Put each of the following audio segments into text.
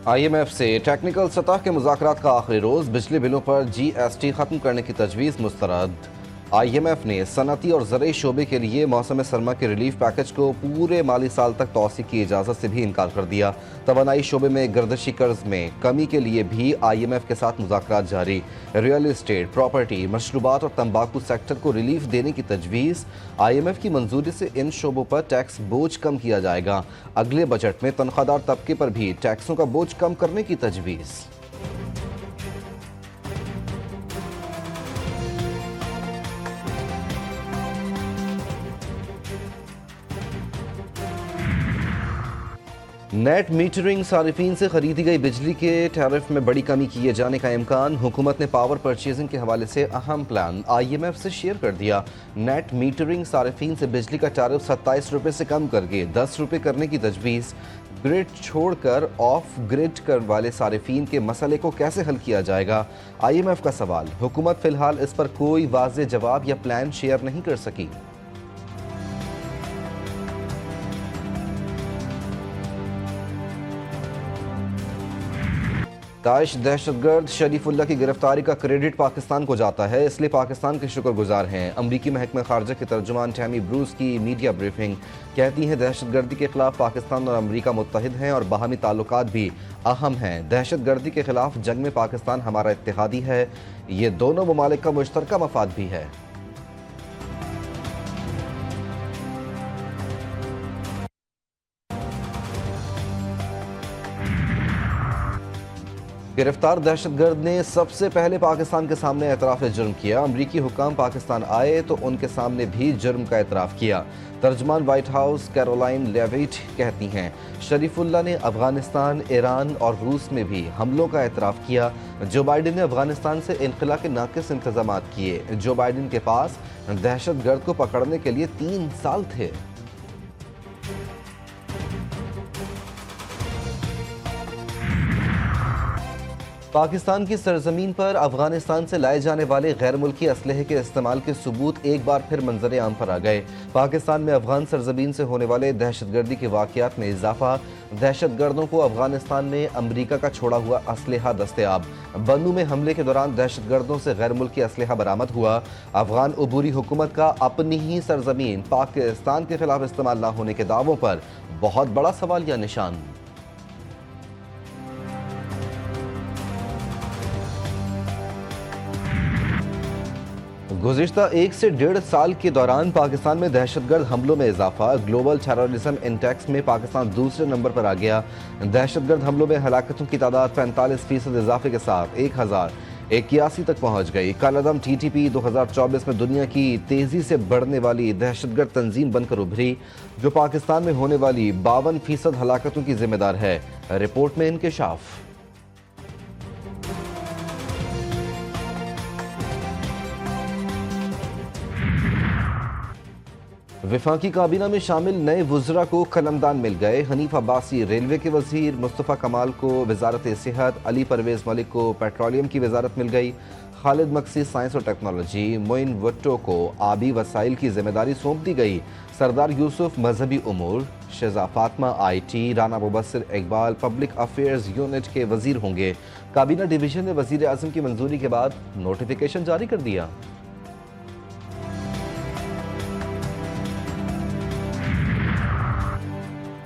IMF से technical सतह के मुज़ाकरात का आखिरी रोज़, बिजली बिलों पर GST ख़त्म करने की तजवीज़ मुस्तरद। IMF ने सनती और ज़रूरी शोबे के लिए मौसम सरमा के रिलीफ पैकेज को पूरे माली साल तक तौसी की इजाज़त से भी इनकार कर दिया। तवानाई शोबे में गर्दशी कर्ज में कमी के लिए भी IMF के साथ मुज़ाकरात जारी। रियल इस्टेट, प्रॉपर्टी, मशरूबात और तंबाकू सेक्टर को रिलीफ देने की तजवीज़। IMF की मंजूरी से इन शोबों पर टैक्स बोझ कम किया जाएगा। अगले बजट में तनख्वाहदार तबके पर भी टैक्सों का बोझ कम करने की तजवीज़। नेट मीटरिंग सारिफीन से खरीदी गई बिजली के टैरिफ में बड़ी कमी किए जाने का इम्कान। हुकूमत ने पावर परचेजिंग के हवाले से अहम प्लान IMF से शेयर कर दिया। नेट मीटरिंग सारिफीन से बिजली का टैरिफ 27 रुपये से कम करके 10 रुपये करने की तजवीज़। ग्रिड छोड़कर ऑफ ग्रिड कर वाले सारिफीन के मसले को कैसे हल किया जाएगा, IMF का सवाल। हुकूमत फिलहाल इस पर कोई वाज़ेह जवाब या प्लान शेयर नहीं कर सकी। दाइश दहशतगर्द शरीफुल्लाह की गिरफ्तारी का क्रेडिट पाकिस्तान को जाता है, इसलिए पाकिस्तान के शुक्रगुजार हैं। अमरीकी महकमा खारजा के तर्जुमान टैमी ब्रूस की मीडिया ब्रीफिंग कहती हैं दहशतगर्दी के खिलाफ पाकिस्तान और अमरीका मुत्तहिद हैं और बाहमी ताल्लुकात भी अहम हैं। दहशतगर्दी के खिलाफ जंग में पाकिस्तान हमारा इत्तेहादी है, ये दोनों ममालिक का मुश्तरका मफाद भी है। गिरफ्तार दहशतगर्द ने सबसे पहले पाकिस्तान के सामने एतराफ़ जुर्म किया। अमरीकी हुक्काम पाकिस्तान आए तो उनके सामने भी जुर्म का एतराफ़ किया। तर्जमान वाइट हाउस कैरोलाइन लेविट कहती हैं शरीफुल्लाह ने अफगानिस्तान, ईरान और रूस में भी हमलों का एतराफ़ किया। जो बाइडन ने अफगानिस्तान से इनखला के नाक़िस इंतज़ामात किए। जो बाइडन के पास दहशतगर्द को पकड़ने के लिए 3 साल थे। पाकिस्तान की सरजमीन पर अफगानिस्तान से लाए जाने वाले गैर मुल्की असलहे के इस्तेमाल के सबूत एक बार फिर मंजर आम पर आ गए। पाकिस्तान में अफगान सरजमीन से होने वाले दहशतगर्दी के वाक़यात में इजाफा। दहशतगर्दों को अफगानिस्तान में अमरीका का छोड़ा हुआ असलहा दस्तयाब। बन्नू में हमले के दौरान दहशतगर्दों से गैर मुल्की असलहा बरामद हुआ। अफगान अबूरी हुकूमत का अपनी ही सरजमीन पाकिस्तान के खिलाफ इस्तेमाल न होने के दावों पर बहुत बड़ा सवालिया निशान। गुज़िश्ता 1 से 1.5 साल के दौरान पाकिस्तान में दहशतगर्द हमलों में इजाफा। ग्लोबल टेररिज्म इंडेक्स में पाकिस्तान दूसरे नंबर पर आ गया। दहशतगर्द हमलों में हलाकतों की तादाद 45% इजाफे के साथ 1081 तक पहुंच गई। कालादम TTP 2024 में दुनिया की तेजी से बढ़ने वाली दहशतगर्द तंजीम बनकर उभरी, जो पाकिस्तान में होने वाली 52% हलाकतों की जिम्मेदार है। रिपोर्ट में इंकशाफ। वफाकी काबीना में शामिल नए वज़रा को कलमदान मिल गए। हनीफ अब्बासी रेलवे के वज़ीर, मुस्तफ़ा कमाल को वजारत सेहत, अली परवेज़ मलिक को पेट्रोलियम की वजारत मिल गई। खालिद मकसी साइंस और टेक्नोलॉजी, मोइन भुट्टो को आबी वसाइल की जिम्मेदारी सौंप दी गई। सरदार यूसुफ मजहबी उमूर, Shaza Fatima IT, Rana Mubashir Iqbal public affairs unit के वज़ीर होंगे। काबीना डिवीज़न ने वज़ीर आज़म की मंजूरी के बाद नोटिफिकेशन जारी कर दिया।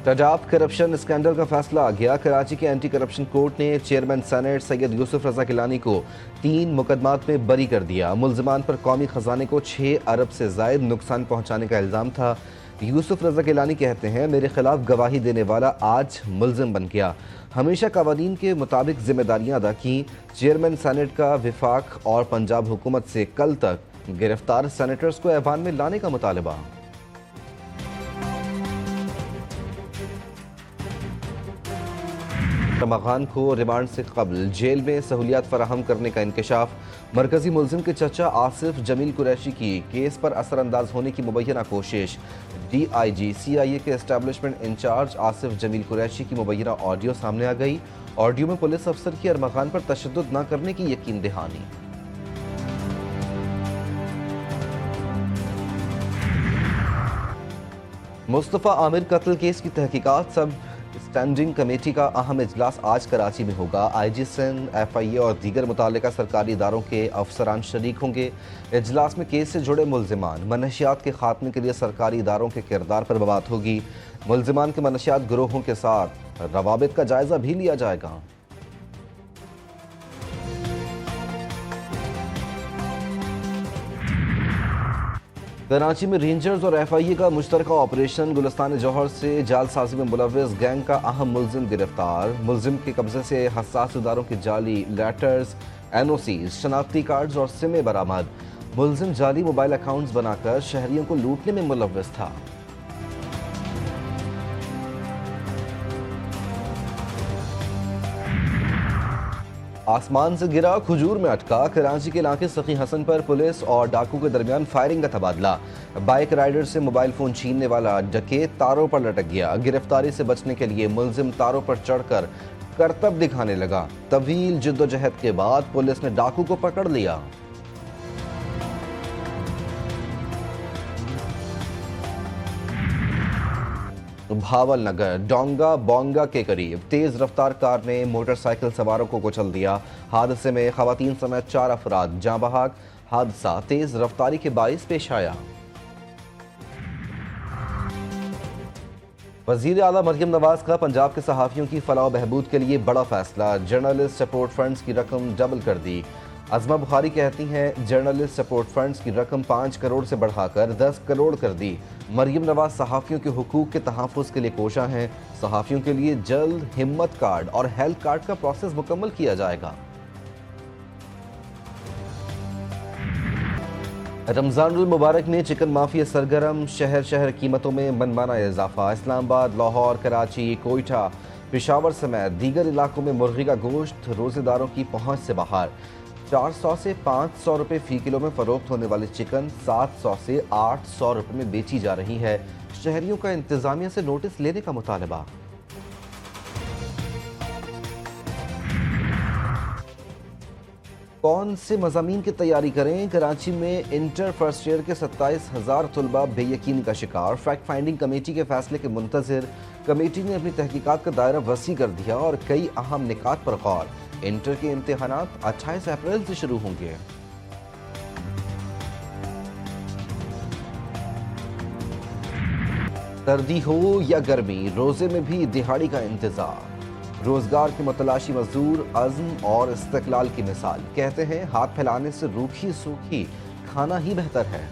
तजाब करप्शन स्कैंडल का फैसला आ गया। कराची के एंटी करप्शन कोर्ट ने चेयरमैन सेनेट सैयद यूसुफ रजा गिलानी को 3 मुकदमात में बरी कर दिया। मुल्ज़िमान पर कौमी खजाने को 6 अरब से ज़ायद नुकसान पहुँचाने का इल्ज़ाम था। यूसुफ रजा गिलानी कहते हैं मेरे खिलाफ गवाही देने वाला आज मुल्ज़िम बन गया। हमेशा कवानीन के मुताबिक जिम्मेदारियाँ अदा की। चेयरमैन सेनेट का विफाक और पंजाब हुकूमत से कल तक गिरफ्तार सेनेटर्स को ऐवान में लाने का मुतालबा। रमज़ान को रिमांड से कबल जेल में सहूलियात फराहम करने का इंकशाफ। मरकजी मुल्जिम के चचा आसिफ जमील कुरैशी की केस पर असरअंदाज होने की मुबैना कोशिश। DIG CIA के एस्टैब्लिशमेंट इंचार्ज आसिफ जमील कुरैशी की मुबैना ऑडियो सामने आ गई। ऑडियो में पुलिस अफसर की अरमग़ान पर तशद्दुद न करने की यकीन दहानी। मुस्तफ़ा आमिर कत्ल केस की तहकीकात सब स्टैंडिंग कमेटी का अहम इजलास आज कराची में होगा। आईजी सिंध, एफआईए और दीगर मुताल्लिका सरकारी इदारों के अफसरान शरीक होंगे। इजलास में केस से जुड़े मुल्जिमान मनशियात के खात्मे के लिए सरकारी इदारों के किरदार पर बात होगी। मुल्जिमान के मनशियात गिरोहों के साथ रवाबित का जायजा भी लिया जाएगा। कराची में रेंजर्स और एफआईए का मुश्तरका ऑपरेशन। गुलिस्तान जौहर से जालसाजी में मुलव्वस गैंग का अहम मुल्जिम गिरफ्तार। मुल्जिम के कब्जे से हसास इदारों की जाली लेटर्स, एनओसी, शनाख्ती कार्ड्स और सिमें बरामद। मुल्जिम जाली मोबाइल अकाउंट्स बनाकर शहरियों को लूटने में मुलव्वस था। आसमान से गिरा, खजूर में अटका। कराची के इलाके सखी हसन पर पुलिस और डाकू के दरमियान फायरिंग का तबादला। बाइक राइडर से मोबाइल फोन छीनने वाला डकैत तारों पर लटक गया। गिरफ्तारी से बचने के लिए मुल्जिम तारों पर चढ़कर करतब दिखाने लगा। तवील जिद्दोजहद के बाद पुलिस ने डाकू को पकड़ लिया। भावल नगर डोंगा बोंगा के करीब तेज रफ्तार कार ने मोटरसाइकिल सवारों को कुचल दिया। हादसे में खवातीन समेत 4 अफराद जाँ बहक। हादसा तेज रफ्तारी के बाइस पेश आया। वजीर आला मरियम नवाज का पंजाब के सहाफ़ियों की फलाह बहबूद के लिए बड़ा फैसला। जर्नलिस्ट सपोर्ट फंड्स की रकम डबल कर दी। अज़मा बुखारी कहती हैं जर्नलिस्ट सपोर्ट फंड्स की रकम 5 करोड़ से बढ़ाकर 10 करोड़ कर दी। मरियम नवाज सहाफ़ियों के हुकूक के तहफ़्फ़ुज़ के लिए कोशा हैं। सहाफ़ियों के लिए जल्द हिम्मत कार्ड और हेल्थ कार्ड का प्रोसेस मुकम्मल किया जाएगा। रमज़ानुल मुबारक में चिकन माफिया सरगर्म। शहर शहर कीमतों में मनमाना इजाफा। इस्लामाबाद, लाहौर, कराची, कोयटा, पेशावर समेत दीगर इलाकों में मुर्गी का गोश्त रोज़ेदारों की पहुँच से बाहर। 400 से 500 रुपये फ़ी किलो में फ़रोख्त होने वाली चिकन 700 से 800 रुपये में बेची जा रही है। शहरियों का इंतज़ामिया से नोटिस लेने का मुतालबा। कौन से मज़ामीन की तैयारी करें? कराची में इंटर फर्स्ट ईयर के 27,000 तलबा बेयकीनी का शिकार। फैक्ट फाइंडिंग कमेटी के फैसले के मुंतज़िर। कमेटी ने अपनी तहकीकात का दायरा वसी कर दिया और कई अहम निकात पर गौर। इंटर के इम्तिहानात 28 अप्रैल से शुरू होंगे। सर्दी हो या गर्मी, रोजे में भी दिहाड़ी का इंतजार। रोजगार के मतलाशी मजदूर अज़्म और इस्तक़लाल की मिसाल। कहते हैं हाथ फैलाने से रूखी सूखी खाना ही बेहतर है।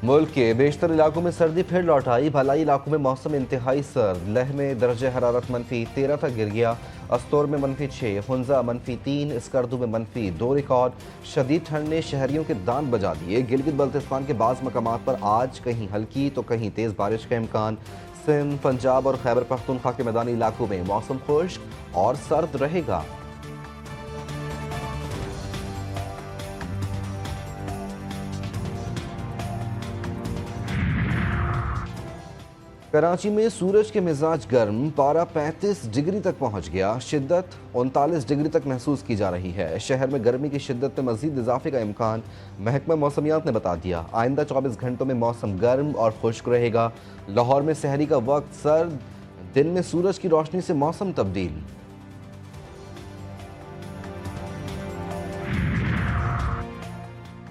मुल्क के बेशतर इलाकों में सर्दी फिर लौट आई। भलाई इलाकों में मौसम इंतहाई सर्द। लह में दर्जे हरारत -13 तक गिर गया। अस्तौर में -6, हुंजा -3, इस्कर्दू में -2 रिकॉर्ड। शदीद ठंड ने शहरियों के दांत बजा दिए। गिलगित बल्तिस्तान के बाज़ मकामात पर आज कहीं हल्की तो कहीं तेज़ बारिश का इम्कान। सिंध, पंजाब और खैबर पख्तूनख्वा के मैदानी इलाकों में मौसम खुश्क और सर्द रहेगा। कराची में सूरज के मिजाज गर्म। पारा 35 डिग्री तक पहुंच गया। शिद्दत 39 डिग्री तक महसूस की जा रही है। शहर में गर्मी की शिद्दत में मजीद इजाफे का इम्कान महकमा मौसमियात ने बता दिया। आइंदा 24 घंटों में मौसम गर्म और खुश्क रहेगा। लाहौर में सहरी का वक्त सर्द, दिन में सूरज की रोशनी से मौसम तब्दील।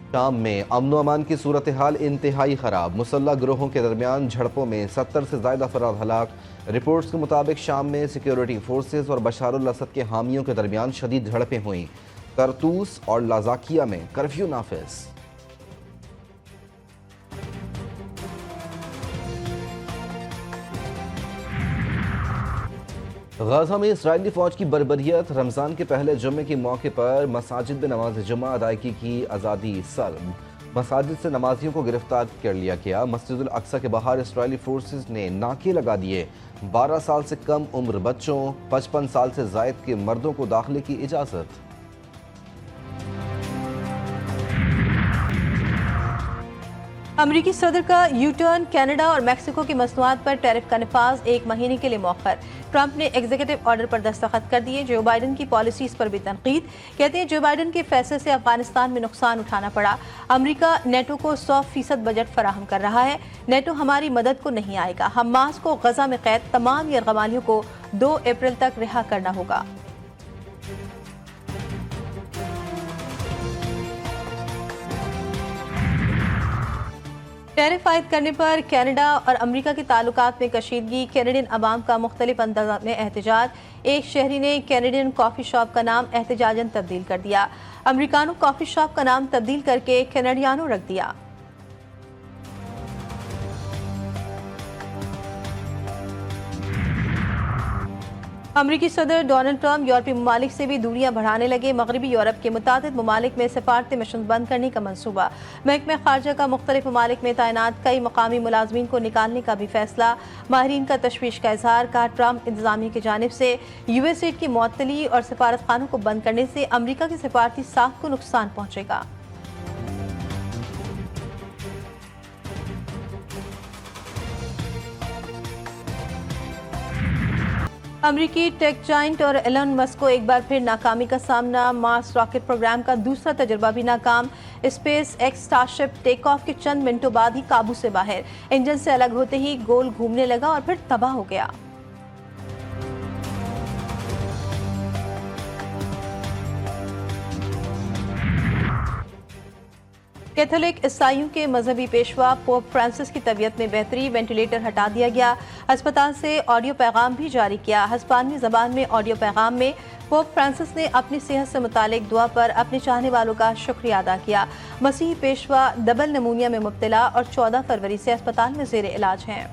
शाम में अमन व अमान की सूरत हाल इंतहाई ख़राब। मुसल्लह गिरोहों के दरमियान झड़पों में 70 से ज़ायद अफराद हलाक। रिपोर्ट्स के मुताबिक शाम में सिक्योरिटी फोर्सेस और बशारुल असद के हामियों के दरमियान शदीद झड़पें हुईं। तरतूस और लाज़ाकिया में कर्फ्यू नाफिज। गाज़ा में इस्राएली फ़ौज की बर्बरियत। रमज़ान के पहले जुम्मे के मौके पर मसाजिद में नमाज जुम्मा अदायगी की आज़ादी सल्ब। मसाजिद से नमाजियों को गिरफ्तार कर लिया गया। मस्जिदुल अक्सा के बाहर इस्राएली फोर्सेस ने नाके लगा दिए। 12 साल से कम उम्र बच्चों, 55 साल से ज़ायद के मर्दों को दाखिले की इजाज़त। अमरीकी सदर का यू टर्न, कनाडा और मैक्सिको की मसनूआत पर टैरिफ का नफाज 1 महीने के लिए मौखर। ट्रंप ने एग्जीक्यूटिव ऑर्डर पर दस्तखत कर दिए। जो बाइडन की पॉलिसीज पर भी तनकीद। कहते हैं जो बाइडन के फैसले से अफगानिस्तान में नुकसान उठाना पड़ा। अमरीका नेटो को 100% बजट फराहम कर रहा है। नेटो हमारी मदद को नहीं आएगा। हमास को गजा में कैद तमाम यरगमालियों को 2 अप्रैल तक रिहा करना होगा। टैरिफ आयद करने पर कनाडा और अमेरिका के ताल्लुकात में कशीदगी। कैनेडियन अवाम का मुख्तलिफ अंदाज़ में एहतजाज। एक शहरी ने कैनेडियन कॉफ़ी शॉप का नाम एहतजाजन तब्दील कर दिया। अमेरिकानों कॉफ़ी शॉप का नाम तब्दील करके कैनेडियानों रख दिया। अमरीकी सदर डोनाल्ड ट्रंप यूरोपीय ममालिक से भी दूरियां बढ़ाने लगे। मगरबी यूरोप के मुतादिद ममालिक में सफारती मिशन बंद करने का मंसूबा। महकमा खारजा का मुख्तलिफ ममालिक में तैनात कई मकामी मुलाजमीन को निकालने का भी फैसला। माहिरीन का तशवीश का इजहार। कहा ट्रंप इंतजामिया की जानिब से यूएस एड की मुअत्तली और सफारत खानों को बंद करने से अमरीका की सफारती साख को नुकसान पहुंचेगा। अमरीकी टेक जाइंट और एलन मस्क को एक बार फिर नाकामी का सामना। मार्स रॉकेट प्रोग्राम का दूसरा तजुर्बा भी नाकाम। SpaceX Starship take off के चंद मिनटों बाद ही काबू से बाहर। इंजन से अलग होते ही गोल घूमने लगा और फिर तबाह हो गया। कैथोलिक ईसाइयों के मजहबी पेशवा पोप फ्रांसिस की तबीयत में बेहतरी। वेंटिलेटर हटा दिया गया। अस्पताल से ऑडियो पैगाम भी जारी किया। हिस्पानिया ज़बान में ऑडियो पैगाम में पोप फ्रांसिस ने अपनी सेहत से मुतालिक दुआ पर अपने चाहने वालों का शुक्रिया अदा किया। मसीही पेशवा डबल नमूनिया में मुब्तला और 14 फरवरी से अस्पताल में ज़ेर इलाज हैं।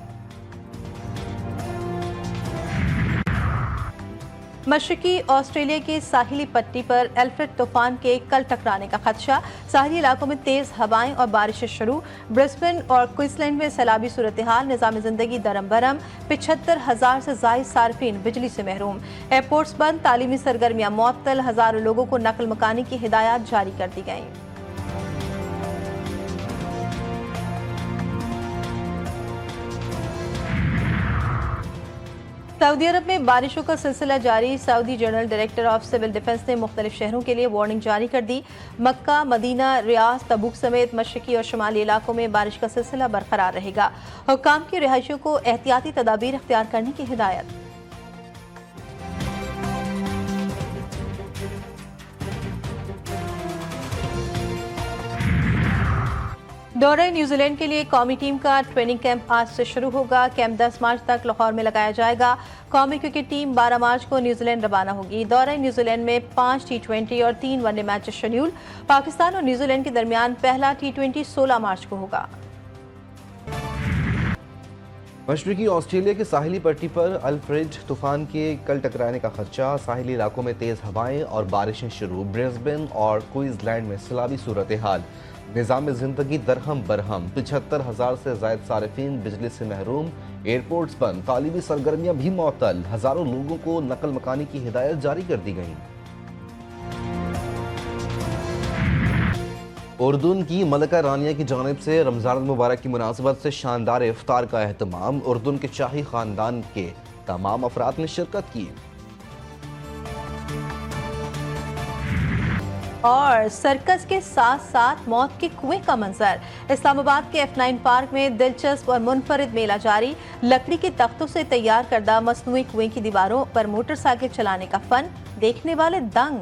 मशरकी ऑस्ट्रेलिया के साहिली पट्टी पर एल्फ्रेड तूफान के कल टकराने का खदशा। साहिली इलाकों में तेज हवाएं और बारिशें शुरू। ब्रिस्बेन और क्वींसलैंड में सैलाबी सूरत हाल। निज़ाम जिंदगी दरम बरम। 75,000 से जायद सार्फिन बिजली से महरूम। एयरपोर्ट्स बंद। तालीमी सरगर्मियां मुअत्तल। हजारों लोगों को नकल मकानी की हिदायत जारी कर दी गई। सऊदी अरब में बारिशों का सिलसिला जारी। Saudi general director of civil defence ने मुख्तलिफ शहरों के लिए वार्निंग जारी कर दी। मक्का, मदीना, रियाद, तबूक समेत मशरकी और शुमाली इलाकों में बारिश का सिलसिला बरकरार रहेगा। हुक्काम की रिहायशियों को एहतियाती तदाबीर इख्तियार करने की हिदायत। दौरे न्यूजीलैंड के लिए कौमी टीम का ट्रेनिंग कैंप आज से शुरू होगा। कैंप 10 मार्च तक लाहौर में लगाया जाएगा। कौमी क्रिकेट टीम 12 मार्च को न्यूजीलैंड रवाना होगी। दौरे न्यूजीलैंड में 5 T20 और 3 वनडे मैच शेड्यूल। पाकिस्तान और न्यूजीलैंड के दरमियान पहला T20 16 मार्च को होगा। मशरकी ऑस्ट्रेलिया की साहिली पट्टी पर अल्फ्रेड तूफान के कल टकराने का खदशा। साहिली इलाकों में तेज हवाएं और बारिशें शुरू। ब्रिस्बेन और क्वींसलैंड में सैलाबी सूरत हाल। निज़ाम जिंदगी दरहम बरहम। 75,000 से जायद सारिफीन बिजली से महरूम। एयरपोर्ट्स बंद। तालीमी सरगर्मियां भी मुअत्तल। हजारों लोगों को नकल मकानी की हिदायत जारी कर दी गई। उर्दून की मलका रानिया की जानिब से रमज़ान मुबारक की मुनासबत से शानदार इफ्तार का एहतमाम। उर्दून के शाही खानदान के तमाम अफराद ने शिरकत की। और सर्कस के साथ साथ मौत के कुएं का मंजर। इस्लामाबाद के F9 पार्क में दिलचस्प और मुनफरिद मेला जारी। लकड़ी के तख्तों से तैयार करदा मसनूई कुएं की दीवारों पर मोटरसाइकिल चलाने का फन। देखने वाले दंग।